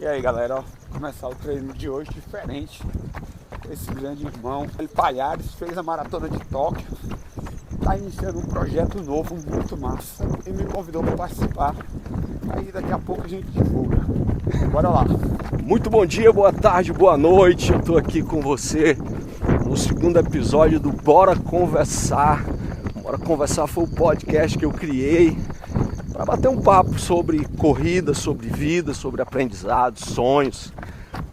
E aí galera, ó, começar o treino de hoje diferente. Esse grande irmão, ele Palhares, fez a maratona de Tóquio, tá iniciando um projeto novo muito massa e me convidou para participar. Aí daqui a pouco a gente divulga. Bora lá. Muito bom dia, boa tarde, boa noite. Eu tô aqui com você no segundo episódio do Bora Conversar. Bora Conversar foi o podcast que eu criei para bater um papo sobre corrida, sobre vida, sobre aprendizado, sonhos.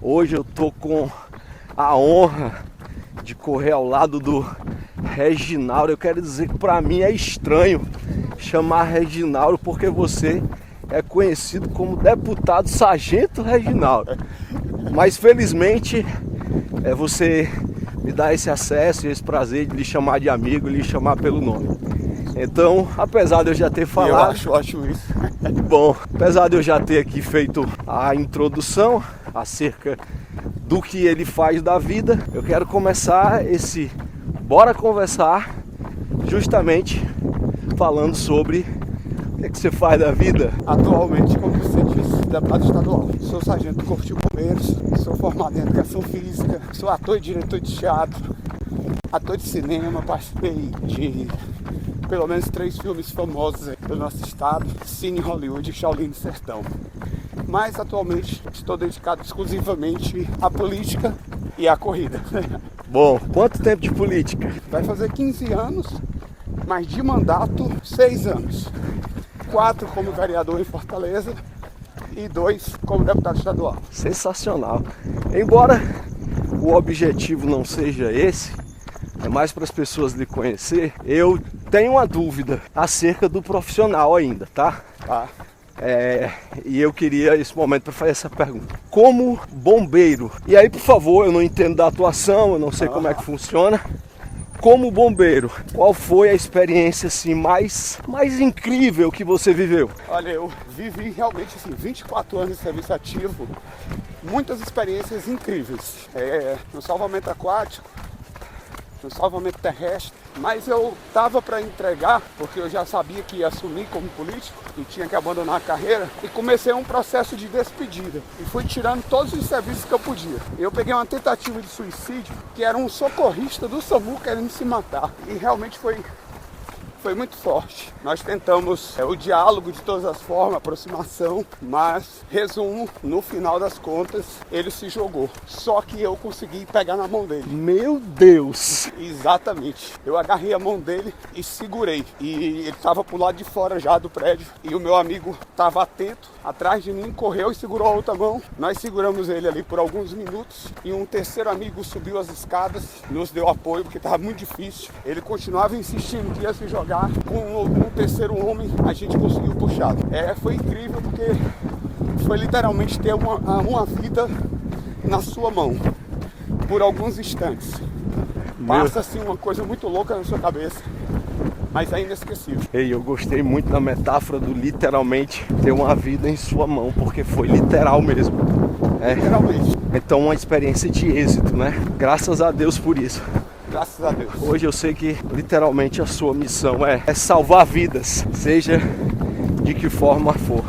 Hoje eu tô com a honra de correr ao lado do Reginaldo. Eu quero dizer que para mim é estranho chamar Reginaldo porque você é conhecido como deputado Sargento Reginaldo. Mas felizmente você me dá esse acesso e esse prazer de lhe chamar de amigo, lhe chamar pelo nome. Então, apesar de eu já ter falado... Eu acho isso. Bom, apesar de eu já ter aqui feito a introdução acerca do que ele faz da vida, eu quero começar esse Bora Conversar justamente falando sobre o que você faz da vida. Atualmente, como você disse, deputado estadual. Sou sargento do Corpo de Bombeiros, sou formado em Educação Física, sou ator e diretor de teatro, ator de cinema, participei de pelo menos 3 filmes famosos do nosso estado, Cine Hollywood e Shaolin do Sertão. Mas atualmente estou dedicado exclusivamente à política e à corrida. Bom, quanto tempo de política? Vai fazer 15 anos, mas de mandato 6 anos. 4 como vereador em Fortaleza e 2 como deputado estadual. Sensacional. Embora o objetivo não seja esse, é mais para as pessoas lhe conhecer, eu tenho uma dúvida acerca do profissional ainda, tá? E eu queria esse momento para fazer essa pergunta. Como bombeiro, e aí por favor, eu não entendo da atuação, eu não sei como é que funciona. Como bombeiro, qual foi a experiência assim, mais incrível que você viveu? Olha, eu vivi realmente assim, 24 anos de serviço ativo, muitas experiências incríveis. No salvamento aquático, no salvamento terrestre, mas eu estava para entregar, porque eu já sabia que ia assumir como político e tinha que abandonar a carreira, e comecei um processo de despedida e fui tirando todos os serviços que eu podia. Eu peguei uma tentativa de suicídio, que era um socorrista do SAMU querendo se matar, e realmente foi muito forte. Nós tentamos o diálogo de todas as formas, aproximação, mas, resumo, no final das contas, ele se jogou. Só que eu consegui pegar na mão dele. Meu Deus! Exatamente. Eu agarrei a mão dele e segurei. E ele estava pro lado de fora já do prédio. E o meu amigo estava atento, atrás de mim, correu e segurou a outra mão. Nós seguramos ele ali por alguns minutos. E um terceiro amigo subiu as escadas, nos deu apoio, porque estava muito difícil. Ele continuava insistindo que ia se jogar. Com um terceiro homem a gente conseguiu puxar. Foi incrível porque foi literalmente ter uma vida na sua mão por alguns instantes. Passa assim uma coisa muito louca na sua cabeça, mas é inesquecível. Eu gostei muito da metáfora do literalmente ter uma vida em sua mão, porque foi literal mesmo. Literalmente. Então uma experiência de êxito, né? Graças a Deus por isso. Graças a Deus. Hoje eu sei que literalmente a sua missão é salvar vidas, seja de que forma for.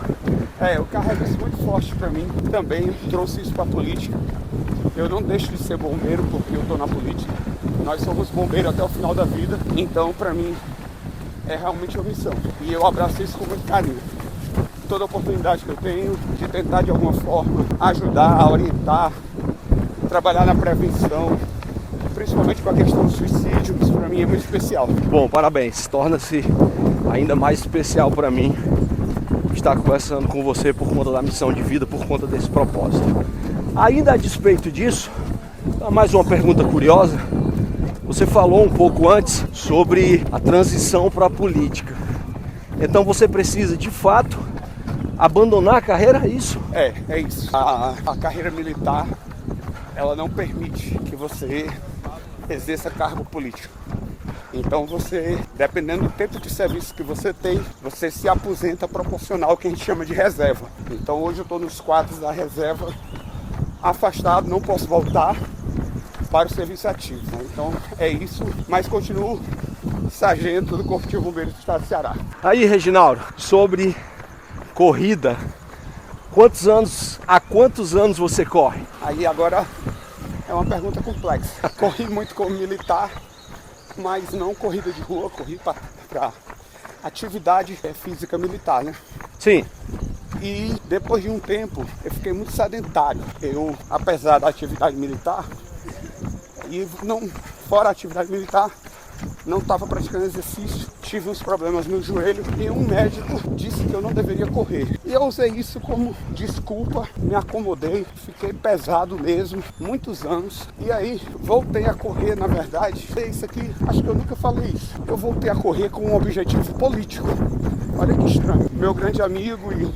Eu carrego isso muito forte pra mim. Também trouxe isso pra política. Eu não deixo de ser bombeiro porque eu tô na política. Nós somos bombeiros até o final da vida. Então pra mim é realmente uma missão. E eu abraço isso com muito carinho. Toda oportunidade que eu tenho de tentar de alguma forma ajudar, orientar, trabalhar na prevenção, principalmente com a questão do suicídio, isso para mim é muito especial. Bom, parabéns. Torna-se ainda mais especial para mim estar conversando com você por conta da missão de vida, por conta desse propósito. Ainda a despeito disso, mais uma pergunta curiosa. Você falou um pouco antes sobre a transição para a política. Então você precisa, de fato, abandonar a carreira, é isso? É isso. A carreira militar, ela não permite que você exerça cargo político. Então você, dependendo do tempo de serviço que você tem, você se aposenta proporcional ao que a gente chama de reserva. Então hoje eu estou nos quadros da reserva, afastado, não posso voltar para o serviço ativo, né? Então é isso, mas continuo sargento do Corpo de Bombeiros do Estado do Ceará. Aí, Reginaldo, sobre corrida, Há quantos anos você corre? Aí agora é uma pergunta complexa. Corri muito como militar, mas não corrida de rua, corri para atividade física militar, né? Sim. E depois de um tempo eu fiquei muito sedentário. Eu, apesar da atividade militar, e não fora a atividade militar, não estava praticando exercício, tive uns problemas no joelho e um médico disse que eu não deveria correr. E eu usei isso como desculpa, me acomodei, fiquei pesado mesmo, muitos anos. E aí voltei a correr, na verdade, isso aqui, acho que eu nunca falei isso. Eu voltei a correr com um objetivo político. Olha que estranho. Meu grande amigo e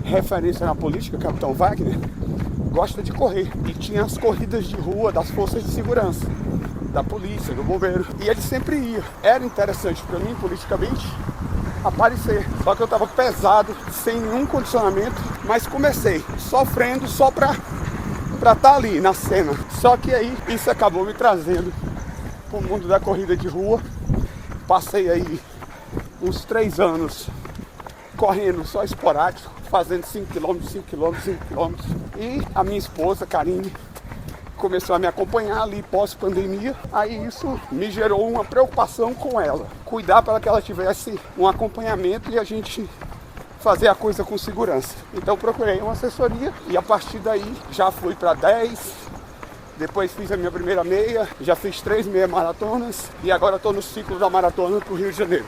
referência na política, Capitão Wagner, gosta de correr. E tinha as corridas de rua das forças de segurança, da polícia, do bombeiro. E ele sempre ia. Era interessante para mim, politicamente, aparecer. Só que eu estava pesado, sem nenhum condicionamento, mas comecei sofrendo só para estar ali na cena. Só que aí isso acabou me trazendo para o mundo da corrida de rua. Passei aí uns 3 anos correndo só esporádico, fazendo 5 km, 5 km, 5 km. E a minha esposa, Karine, começou a me acompanhar ali pós-pandemia. Aí isso me gerou uma preocupação com ela. Cuidar para que ela tivesse um acompanhamento e a gente fazer a coisa com segurança. Então procurei uma assessoria e a partir daí já fui para 10. Depois fiz a minha primeira meia, já fiz 3 meia maratonas e agora estou no ciclo da maratona para o Rio de Janeiro.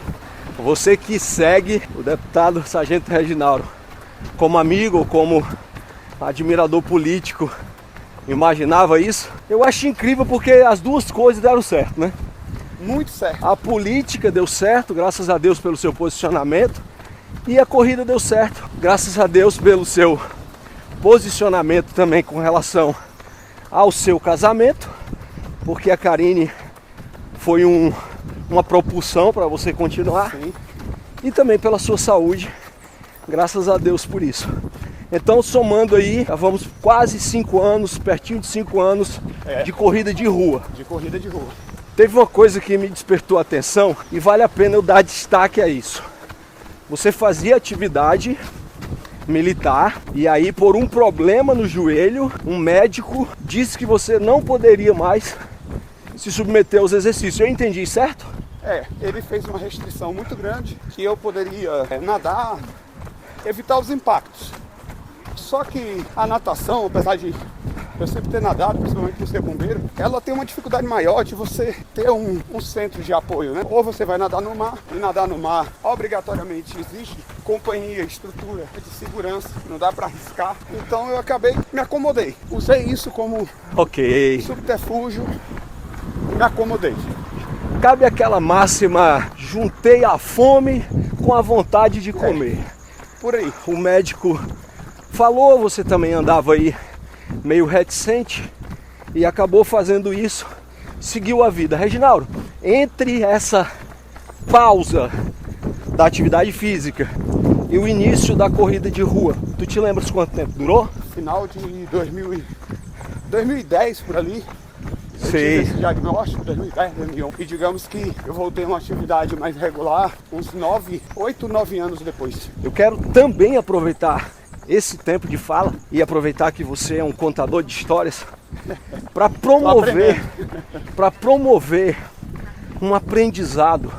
Você que segue o deputado Sargento Reginaldo como amigo ou como admirador político, imaginava isso? Eu acho incrível porque as duas coisas deram certo, né? Muito certo. A política deu certo, graças a Deus pelo seu posicionamento, e a corrida deu certo, graças a Deus pelo seu posicionamento também com relação ao seu casamento, porque a Karine foi uma propulsão para você continuar. Sim. E também pela sua saúde, graças a Deus por isso. Então, somando aí, já vamos quase 5 anos, pertinho de 5 anos de corrida de rua. De corrida de rua. Teve uma coisa que me despertou a atenção e vale a pena eu dar destaque a isso. Você fazia atividade militar e aí, por um problema no joelho, um médico disse que você não poderia mais se submeter aos exercícios. Eu entendi, certo? Ele fez uma restrição muito grande que eu poderia nadar, evitar os impactos. Só que a natação, apesar de eu sempre ter nadado, principalmente por ser bombeiro, ela tem uma dificuldade maior de você ter um centro de apoio, né? Ou você vai nadar no mar, e nadar no mar obrigatoriamente existe companhia, estrutura de segurança, não dá para arriscar. Então eu me acomodei. Usei isso como subterfúgio e me acomodei. Cabe aquela máxima, juntei a fome com a vontade de comer. Por aí. O médico falou, você também andava aí meio reticente e acabou fazendo isso, seguiu a vida. Reginaldo, entre essa pausa da atividade física e o início da corrida de rua, tu te lembras quanto tempo durou? Final de 2010 por ali. Eu tive esse diagnóstico, 2010, 2011. E digamos que eu voltei a uma atividade mais regular uns 8, 9 anos depois. Eu quero também aproveitar esse tempo de fala e aproveitar que você é um contador de histórias para promover um aprendizado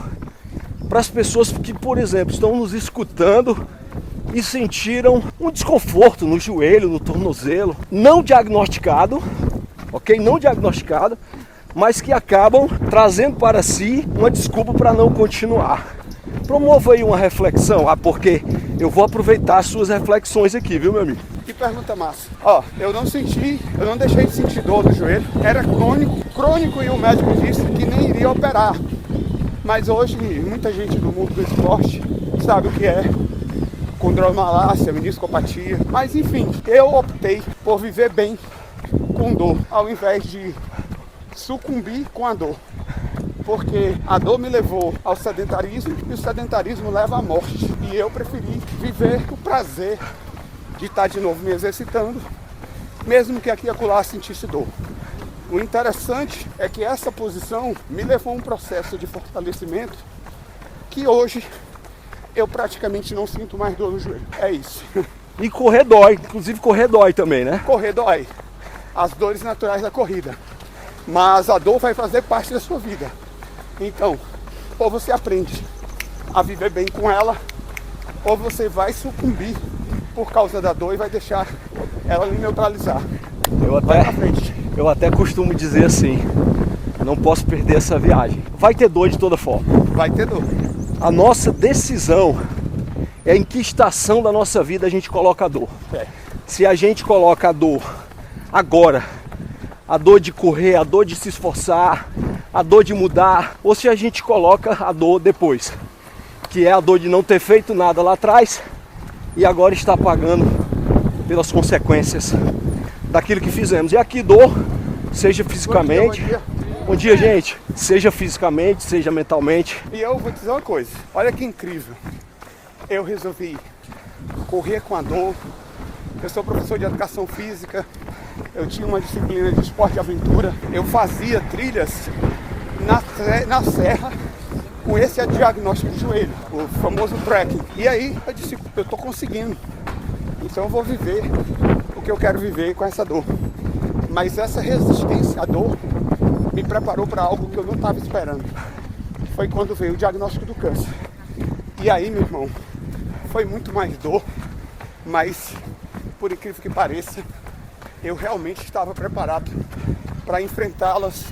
para as pessoas que, por exemplo, estão nos escutando e sentiram um desconforto no joelho, no tornozelo, não diagnosticado, ok? Não diagnosticado, mas que acabam trazendo para si uma desculpa para não continuar. Promova aí uma reflexão, porque eu vou aproveitar as suas reflexões aqui, viu, meu amigo? Que pergunta massa. Eu não deixei de sentir dor no joelho, era crônico e o médico disse que nem iria operar. Mas hoje muita gente do mundo do esporte sabe o que é condromalácia, meniscopatia. Mas enfim, eu optei por viver bem com dor, ao invés de sucumbir com a dor. Porque a dor me levou ao sedentarismo e o sedentarismo leva à morte. E eu preferi viver o prazer de estar de novo me exercitando, mesmo que aqui e acolá sentisse dor. O interessante é que essa posição me levou a um processo de fortalecimento que hoje eu praticamente não sinto mais dor no joelho. É isso. E correr dói, inclusive correr dói também, né? Correr dói. As dores naturais da corrida. Mas a dor vai fazer parte da sua vida. Então, ou você aprende a viver bem com ela, ou você vai sucumbir por causa da dor e vai deixar ela lhe neutralizar. Eu até costumo dizer assim, não posso perder essa viagem. Vai ter dor de toda forma. Vai ter dor. A nossa decisão é em que estação da nossa vida a gente coloca a dor. Se a gente coloca a dor agora, a dor de correr, a dor de se esforçar, a dor de mudar, ou se a gente coloca a dor depois, que é a dor de não ter feito nada lá atrás e agora está pagando pelas consequências daquilo que fizemos. E aqui dor, seja fisicamente, bom dia gente, seja fisicamente, seja mentalmente. E eu vou dizer uma coisa, olha que incrível, eu resolvi correr com a dor. Eu sou professor de educação física, eu tinha uma disciplina de esporte e aventura, eu fazia trilhas na serra com esse diagnóstico de joelho, o famoso trekking. E aí eu disse, eu estou conseguindo, então eu vou viver o que eu quero viver com essa dor. Mas essa resistência à dor me preparou para algo que eu não estava esperando. Foi quando veio o diagnóstico do câncer. E aí, meu irmão, foi muito mais dor, mas por incrível que pareça, eu realmente estava preparado para enfrentá-las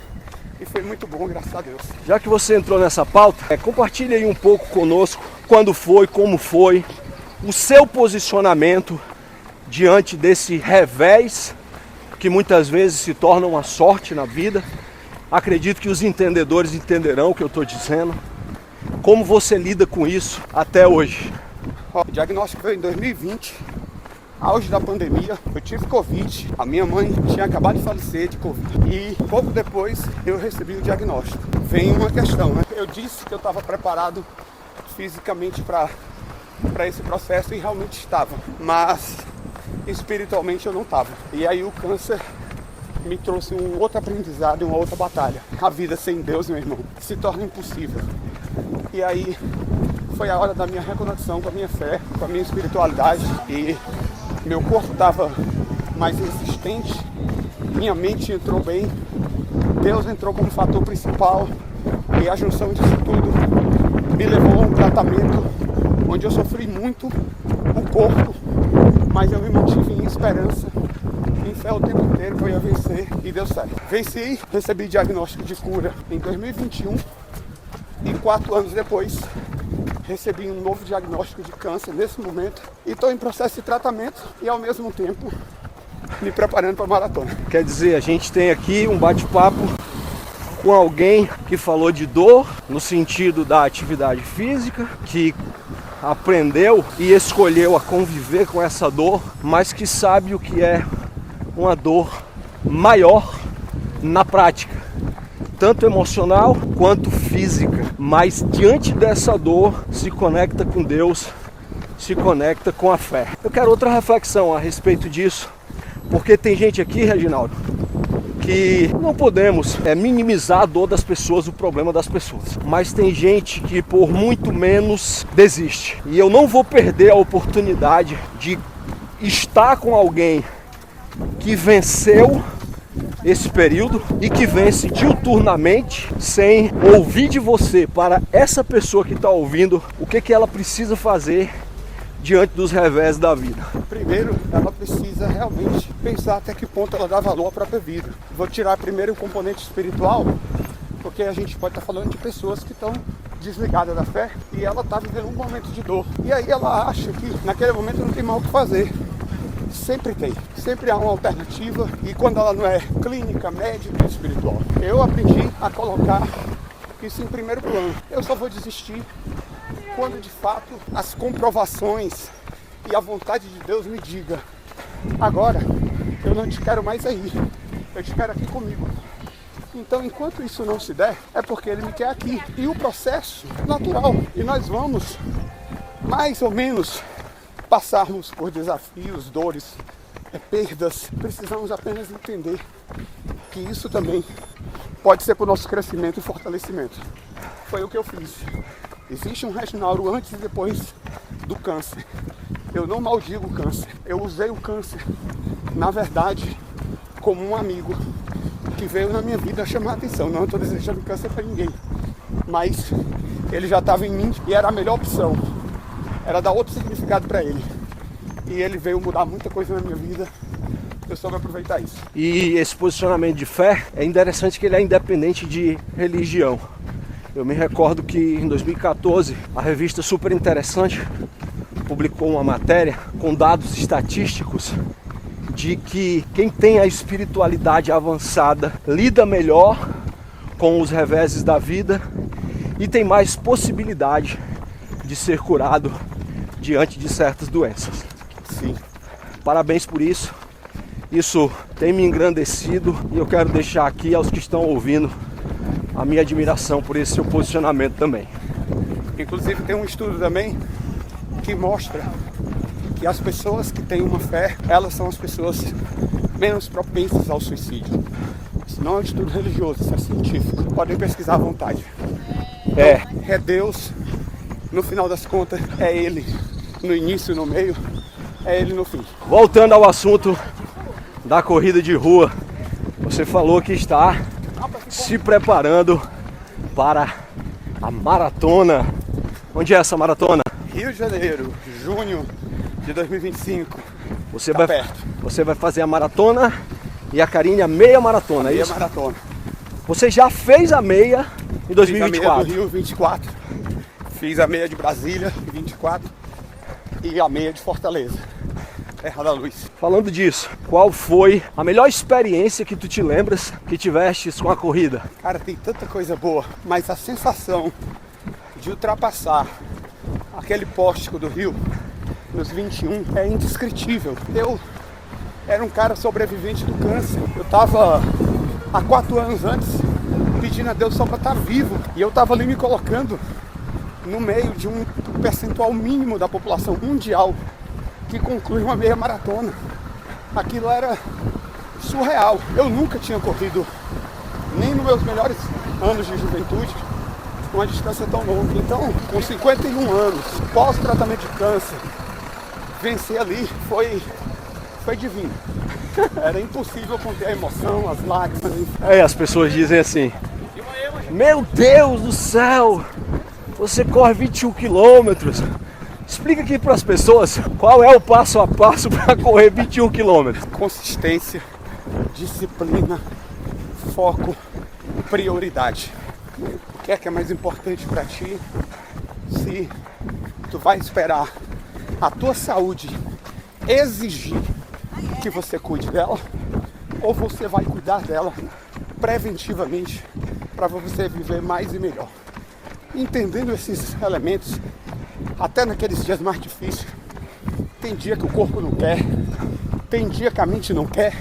e foi muito bom, graças a Deus. Já que você entrou nessa pauta, compartilhe aí um pouco conosco quando foi, como foi, o seu posicionamento diante desse revés que muitas vezes se torna uma sorte na vida. Acredito que os entendedores entenderão o que eu estou dizendo. Como você lida com isso até hoje? O diagnóstico foi em 2020, auge da pandemia, eu tive Covid, a minha mãe tinha acabado de falecer de Covid e pouco depois eu recebi o diagnóstico. Vem uma questão, né? Eu disse que eu estava preparado fisicamente para esse processo e realmente estava, mas espiritualmente eu não estava. E aí o câncer me trouxe um outro aprendizado e uma outra batalha. A vida sem Deus, meu irmão, se torna impossível. E aí foi a hora da minha reconexão com a minha fé, com a minha espiritualidade, e meu corpo estava mais resistente, minha mente entrou bem, Deus entrou como fator principal, e a junção disso tudo me levou a um tratamento onde eu sofri muito o corpo, mas eu me mantive em esperança, em fé o tempo inteiro que eu ia vencer, e deu certo. Venci, recebi diagnóstico de cura em 2021, e 4 anos depois recebi um novo diagnóstico de câncer nesse momento e estou em processo de tratamento e ao mesmo tempo me preparando para a maratona. Quer dizer, a gente tem aqui um bate-papo com alguém que falou de dor no sentido da atividade física, que aprendeu e escolheu a conviver com essa dor, mas que sabe o que é uma dor maior na prática, tanto emocional quanto física, mas diante dessa dor se conecta com Deus, se conecta com a fé. Eu quero outra reflexão a respeito disso, porque tem gente aqui, Reginaldo, que não podemos minimizar a dor das pessoas, o problema das pessoas, mas tem gente que por muito menos desiste, e eu não vou perder a oportunidade de estar com alguém que venceu esse período e que vence diuturnamente, sem ouvir de você para essa pessoa que está ouvindo o que ela precisa fazer diante dos revés da vida. Primeiro, ela precisa realmente pensar até que ponto ela dá valor à própria vida. Vou tirar primeiro o componente espiritual, porque a gente pode estar falando de pessoas que estão desligadas da fé e ela está vivendo um momento de dor. E aí ela acha que naquele momento não tem mais o que fazer. Sempre tem, sempre há uma alternativa, e quando ela não é clínica, médica, espiritual. Eu aprendi a colocar isso em primeiro plano. Eu só vou desistir quando de fato as comprovações e a vontade de Deus me diga: agora eu não te quero mais aí, eu te quero aqui comigo. Então, enquanto isso não se der, é porque Ele me quer aqui. E o processo é natural, e nós vamos mais ou menos passarmos por desafios, dores, perdas. Precisamos apenas entender que isso também pode ser para o nosso crescimento e fortalecimento. Foi o que eu fiz. Existe um Reginaldo antes e depois do câncer. Eu não maldigo o câncer. Eu usei o câncer, na verdade, como um amigo que veio na minha vida chamar a atenção. Não estou desejando câncer para ninguém, mas ele já estava em mim e era a melhor opção. Era dar outro significado para ele. E ele veio mudar muita coisa na minha vida. Eu soube aproveitar isso. E esse posicionamento de fé é interessante que ele é independente de religião. Eu me recordo que em 2014 a revista Super Interessante publicou uma matéria com dados estatísticos de que quem tem a espiritualidade avançada lida melhor com os reveses da vida e tem mais possibilidade de ser curado diante de certas doenças. Sim. Parabéns por isso. Isso tem me engrandecido e eu quero deixar aqui aos que estão ouvindo a minha admiração por esse seu posicionamento também. Inclusive tem um estudo também que mostra que as pessoas que têm uma fé, elas são as pessoas menos propensas ao suicídio. Isso não é um estudo religioso, isso é científico. Podem pesquisar à vontade. É Deus, no final das contas, é Ele no início, no meio, é Ele no fim. Voltando ao assunto da corrida de rua, você falou que está se preparando para a maratona. Onde é essa maratona? Rio de Janeiro, junho de 2025. Você vai fazer a maratona e a Karine a meia maratona, é isso? Meia maratona. Você já fez a meia em 2024? Fiz a meia do Rio 24. Fiz a meia de Brasília 24 e a meia de Fortaleza, Terra da Luz. Falando disso, qual foi a melhor experiência que tu te lembras que tivestes com a corrida? Cara, tem tanta coisa boa, mas a sensação de ultrapassar aquele pórtico do Rio nos 21 é indescritível. Eu era um cara sobrevivente do câncer. Eu tava há 4 anos antes pedindo a Deus só para estar vivo. E eu tava ali me colocando no meio de um percentual mínimo da população mundial que conclui uma meia maratona. Aquilo era surreal. Eu nunca tinha corrido, nem nos meus melhores anos de juventude, uma distância tão longa. Então, com 51 anos, pós-tratamento de câncer, vencer ali foi divino. Era impossível conter a emoção, as lágrimas. As pessoas dizem assim: meu Deus do céu, você corre 21 quilômetros. Explica aqui para as pessoas qual é o passo a passo para correr 21 quilômetros. Consistência, disciplina, foco, prioridade. O que é mais importante para ti? Se tu vai esperar a tua saúde exigir que você cuide dela, ou você vai cuidar dela preventivamente para você viver mais e melhor. Entendendo esses elementos, até naqueles dias mais difíceis, tem dia que o corpo não quer, tem dia que a mente não quer,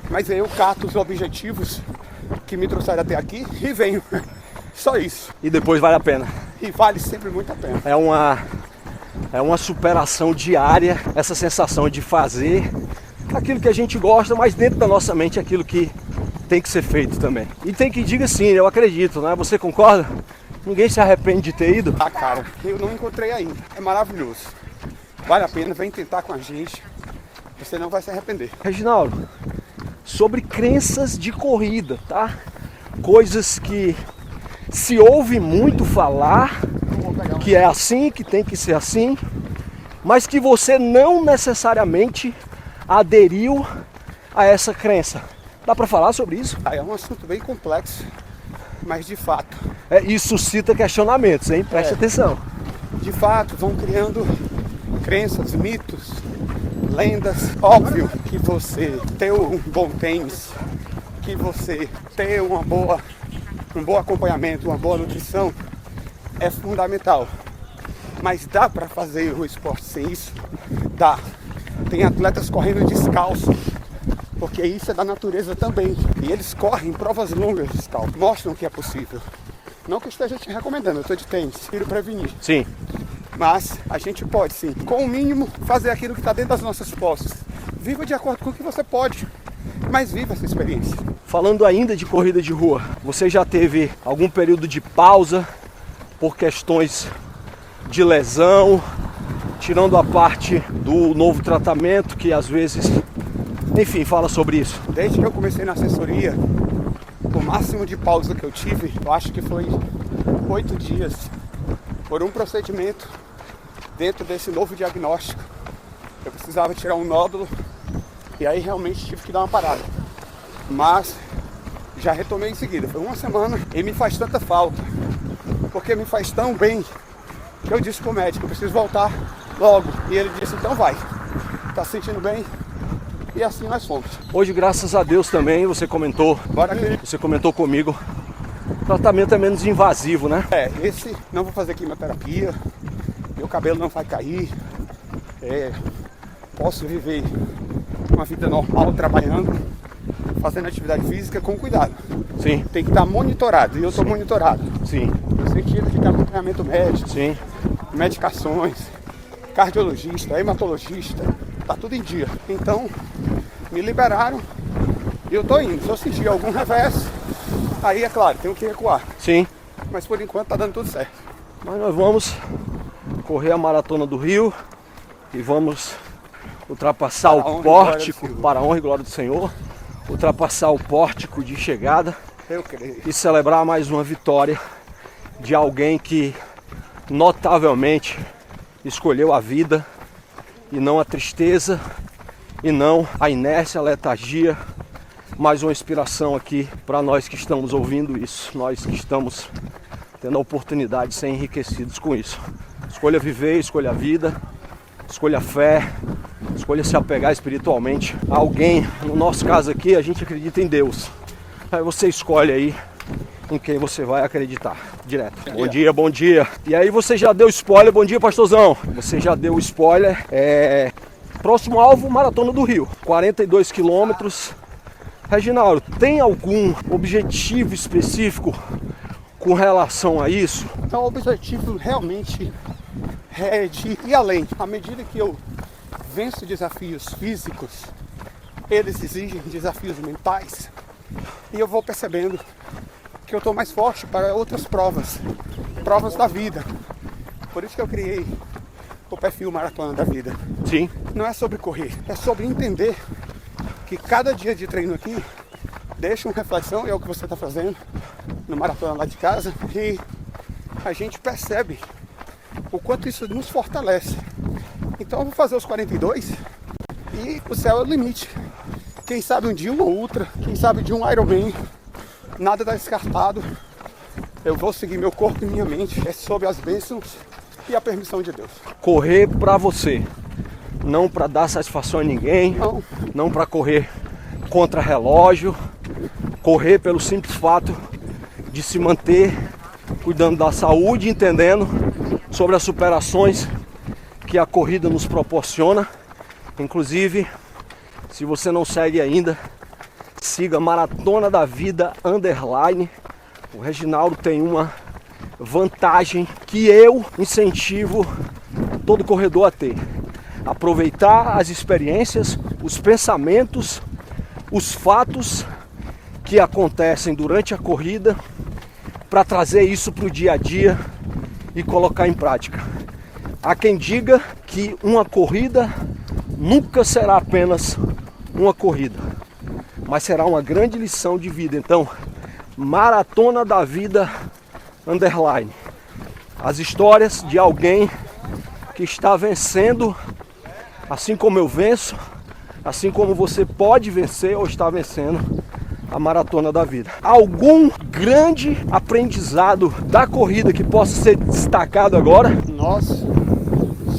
mas aí eu cato os objetivos que me trouxeram até aqui e venho. Só isso. E depois vale a pena. E vale sempre muito a pena. É uma superação diária, essa sensação de fazer aquilo que a gente gosta, mas dentro da nossa mente aquilo que tem que ser feito também. E tem que diga sim, eu acredito, né? Você concorda? Ninguém se arrepende de ter ido? Ah, cara, eu não encontrei ainda. É maravilhoso. Vale a pena, vem tentar com a gente. Você não vai se arrepender. Reginaldo, sobre crenças de corrida, tá? Coisas que se ouve muito falar, que é assim, que tem que ser assim, mas que você não necessariamente aderiu a essa crença. Dá pra falar sobre isso? É um assunto bem complexo, mas de fato. Isso suscita questionamentos, hein? Preste atenção. De fato, vão criando crenças, mitos, lendas. Óbvio que você ter um bom tênis, que você ter um bom acompanhamento, uma boa nutrição é fundamental. Mas dá para fazer o esporte sem isso? Dá. Tem atletas correndo descalço, porque isso é da natureza também. E eles correm provas longas descalço, mostram que é possível. Não que eu esteja te recomendando, eu estou de tênis, prefiro prevenir. Sim. Mas a gente pode sim, com o mínimo, fazer aquilo que está dentro das nossas posses. Viva de acordo com o que você pode, mas viva essa experiência. Falando ainda de corrida de rua, você já teve algum período de pausa por questões de lesão tirando a parte do novo tratamento, que às vezes, enfim, fala sobre isso. Desde que eu comecei na assessoria, o máximo de pausa que eu tive, eu acho que foi 8 dias por um procedimento dentro desse novo diagnóstico. Eu precisava tirar um nódulo e aí realmente tive que dar uma parada. Mas já retomei em seguida. Foi uma semana e me faz tanta falta, porque me faz tão bem, que eu disse pro médico, eu preciso voltar logo. E ele disse, então vai. Tá se sentindo bem? E assim nós fomos. Hoje, graças a Deus também, você comentou comigo, o tratamento é menos invasivo, né? Esse não vou fazer quimioterapia, meu cabelo não vai cair, posso viver uma vida normal, trabalhando, fazendo atividade física com cuidado. Sim. Tem que estar monitorado, e eu estou monitorado. Sim. No sentido de ter acompanhamento médico, Sim. medicações, cardiologista, hematologista, tá tudo em dia. Então, me liberaram e eu tô indo. Se eu sentir algum revés, aí é claro, tenho que recuar. Sim. Mas por enquanto tá dando tudo certo. Mas nós vamos correr a Maratona do Rio e vamos ultrapassar o pórtico, para a honra e glória do Senhor, ultrapassar o pórtico de chegada. Eu creio. E celebrar mais uma vitória de alguém que notavelmente escolheu a vida e não a tristeza e não a inércia, a letargia. Mais uma inspiração aqui para nós que estamos ouvindo isso, nós que estamos tendo a oportunidade de ser enriquecidos com isso. Escolha viver, escolha a vida, escolha a fé, escolha se apegar espiritualmente a alguém. No nosso caso aqui, a gente acredita em Deus. Aí você escolhe aí em quem você vai acreditar direto. Bom dia, bom dia. E aí você já deu spoiler, bom dia, pastorzão. Você já deu spoiler. Próximo alvo, Maratona do Rio, 42 quilômetros. Reginaldo, tem algum objetivo específico com relação a isso? Então o objetivo realmente é de ir além. À medida que eu venço desafios físicos, eles exigem desafios mentais. E eu vou percebendo que eu estou mais forte para outras provas da vida. Por isso que eu criei o perfil Maratona da Vida. Sim. Não é sobre correr, é sobre entender que cada dia de treino aqui deixa uma reflexão, e é o que você está fazendo no Maratona lá de casa, e a gente percebe o quanto isso nos fortalece. Então eu vou fazer os 42 e o céu é o limite. Quem sabe um dia uma ultra, quem sabe de um Ironman, nada está descartado. Eu vou seguir meu corpo e minha mente, é sob as bênçãos e a permissão de Deus. Correr para você, não para dar satisfação a ninguém, não para correr contra relógio, correr pelo simples fato de se manter cuidando da saúde, entendendo sobre as superações que a corrida nos proporciona. Inclusive, se você não segue ainda, siga Maratona da Vida _. O Reginaldo tem uma vantagem que eu incentivo todo corredor a ter: aproveitar as experiências, os pensamentos, os fatos que acontecem durante a corrida para trazer isso para o dia a dia e colocar em prática. Há quem diga que uma corrida nunca será apenas uma corrida, mas será uma grande lição de vida. Então, Maratona da Vida _. As histórias de alguém que está vencendo, assim como eu venço, assim como você pode vencer ou está vencendo a Maratona da Vida. Algum grande aprendizado da corrida que possa ser destacado agora? Nós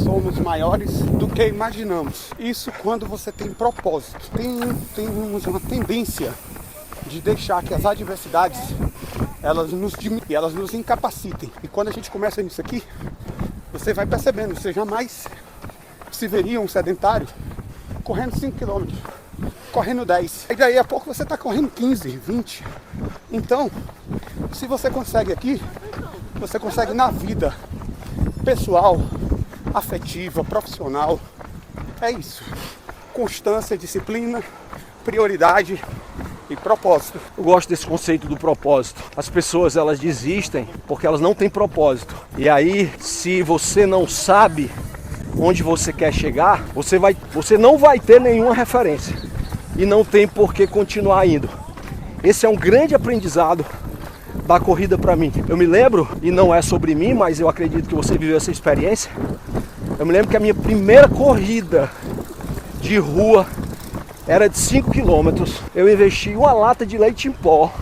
somos maiores do que imaginamos. Isso quando você tem propósito. Temos uma tendência de deixar que as adversidades elas nos incapacitem. E quando a gente começa nisso aqui, você vai percebendo, você jamais se veria um sedentário correndo 5 km, correndo 10. E daí a pouco você está correndo 15, 20. Então, se você consegue aqui, você consegue na vida pessoal, afetiva, profissional. É isso. Constância, disciplina, prioridade e propósito. Eu gosto desse conceito do propósito. As pessoas, elas desistem porque elas não têm propósito. E aí, se você não sabe onde você quer chegar, você não vai ter nenhuma referência e não tem por que continuar indo. Esse é um grande aprendizado da corrida para mim. Eu me lembro, e não é sobre mim, mas eu acredito que você viveu essa experiência. Eu me lembro que a minha primeira corrida de rua era de 5 km. Eu investi uma lata de leite em pó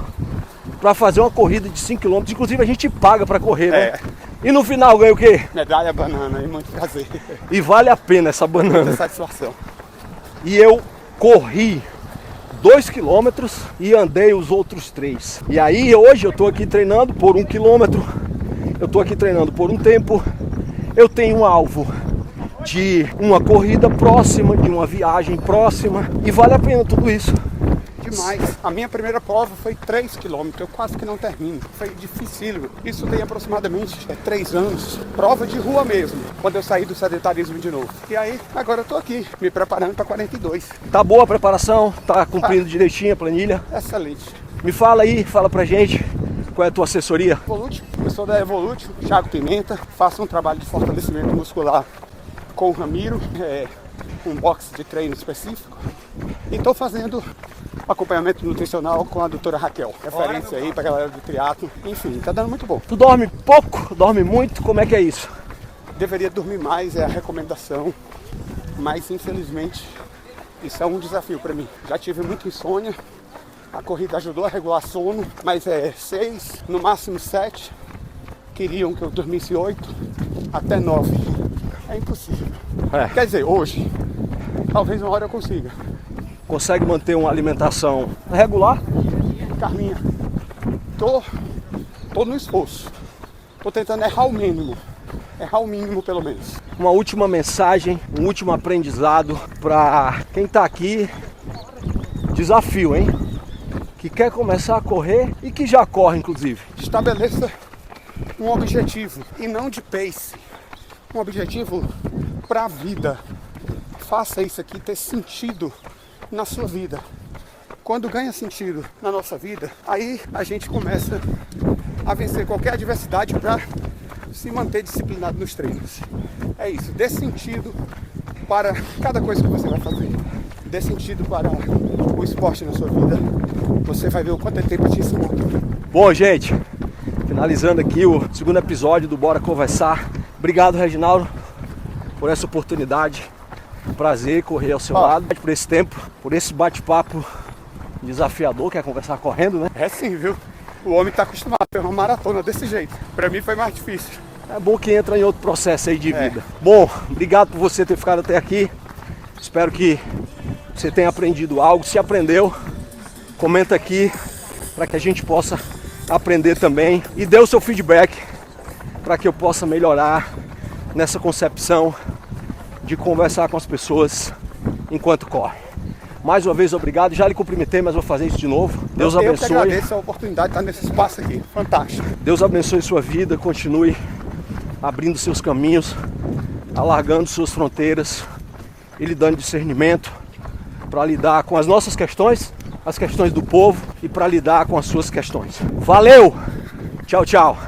para fazer uma corrida de 5 km. Inclusive a gente paga para correr, né? E no final ganha o quê? Medalha, banana e muito prazer. E vale a pena essa banana. Muita satisfação. E eu corri 2 km e andei os outros 3. E aí hoje eu tô aqui treinando por 1 km. Eu tô aqui treinando por um tempo. Eu tenho um alvo de uma corrida próxima, de uma viagem próxima. E vale a pena tudo isso. Demais. A minha primeira prova foi 3 km, eu quase que não termino. Foi dificílimo. Isso tem aproximadamente 3 anos. Prova de rua mesmo, quando eu saí do sedentarismo de novo. E aí, agora eu tô aqui, me preparando para 42. Tá boa a preparação? Tá cumprindo direitinho a planilha? Excelente. Me fala aí, fala pra gente qual é a tua assessoria. Evolute, eu sou da Evolute, Thiago Pimenta. Faço um trabalho de fortalecimento muscular com o Ramiro, um box de treino específico. E estou fazendo acompanhamento nutricional com a doutora Raquel. Referência aí pra galera do triatlo. Enfim, tá dando muito bom. Tu dorme pouco? Dorme muito? Como é que é isso? Deveria dormir mais, é a recomendação. Mas infelizmente isso é um desafio para mim. Já tive muita insônia. A corrida ajudou a regular sono, mas 6, no máximo 7. Queriam que eu dormisse 8 até 9. É impossível. Quer dizer, hoje, talvez uma hora eu consiga. Consegue manter uma alimentação regular? Carminha, tô no esforço. Tô tentando errar o mínimo. Errar o mínimo pelo menos. Uma última mensagem, um último aprendizado para quem tá aqui. Desafio, hein? Que quer começar a correr e que já corre, inclusive. Estabeleça um objetivo e não de pace. Um objetivo para a vida. Faça isso aqui ter sentido na sua vida. Quando ganha sentido na nossa vida, aí a gente começa a vencer qualquer adversidade para se manter disciplinado nos treinos. É isso, dê sentido para cada coisa que você vai fazer. Dê sentido para o esporte na sua vida. Você vai ver o quanto ele tem para te ensinar. Bom, gente, finalizando aqui o segundo episódio do Bora Conversar. Obrigado, Reginaldo, por essa oportunidade. Prazer correr ao seu lado, por esse tempo, por esse bate-papo desafiador, que é conversar correndo, né? É sim, viu? O homem tá acostumado a ter uma maratona desse jeito. Pra mim foi mais difícil. É bom que entra em outro processo aí de vida. Bom, obrigado por você ter ficado até aqui. Espero que você tenha aprendido algo. Se aprendeu, comenta aqui para que a gente possa aprender também. E dê o seu feedback para que eu possa melhorar nessa concepção de conversar com as pessoas enquanto corre. Mais uma vez, obrigado. Já lhe cumprimentei, mas vou fazer isso de novo. Deus abençoe. Eu que agradeço a oportunidade de estar nesse espaço aqui. Fantástico. Deus abençoe sua vida. Continue abrindo seus caminhos, alargando suas fronteiras e lhe dando discernimento para lidar com as nossas questões, as questões do povo e para lidar com as suas questões. Valeu! Tchau, tchau!